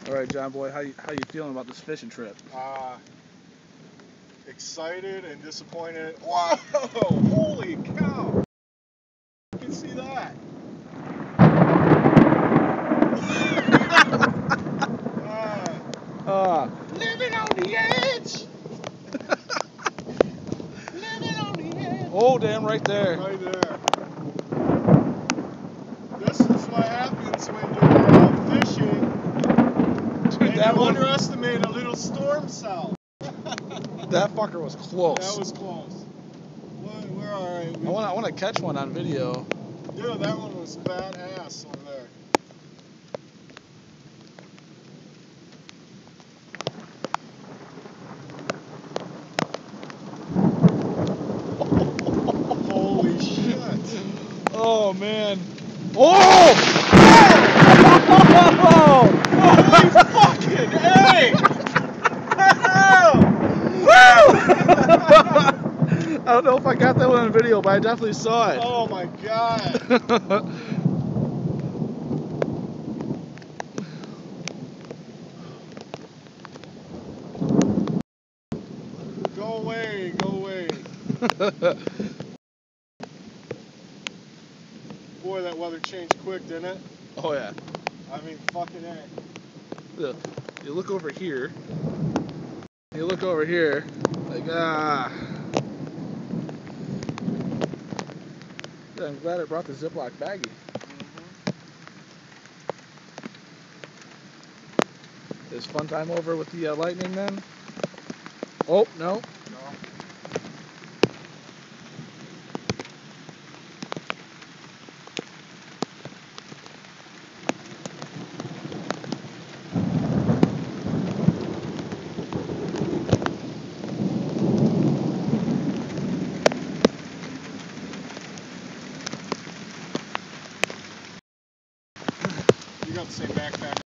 All right, John boy, how you feeling about this fishing trip? Excited and disappointed. Whoa! Holy cow! You can see that. Living on the edge. Living on the edge. Oh, damn! Right there. Right there. This is what happens when you're out fishing. Dude, that you one underestimate a little storm cell. That fucker was close. That was close. We're all right. I want to catch one on video. Yeah, that one was badass on there. Holy shit. Oh, man. Oh! Holy fucking A! I don't know if I got that one on video, but I definitely saw it. Oh my god. Go away, go away. Boy, that weather changed quick, didn't it? Oh, yeah. I mean, fucking A. You look over here. You look over here. Like, ah. Yeah, I'm glad I brought the Ziploc baggie. Is fun time over with the lightning then? Oh, no. You got the same backpack.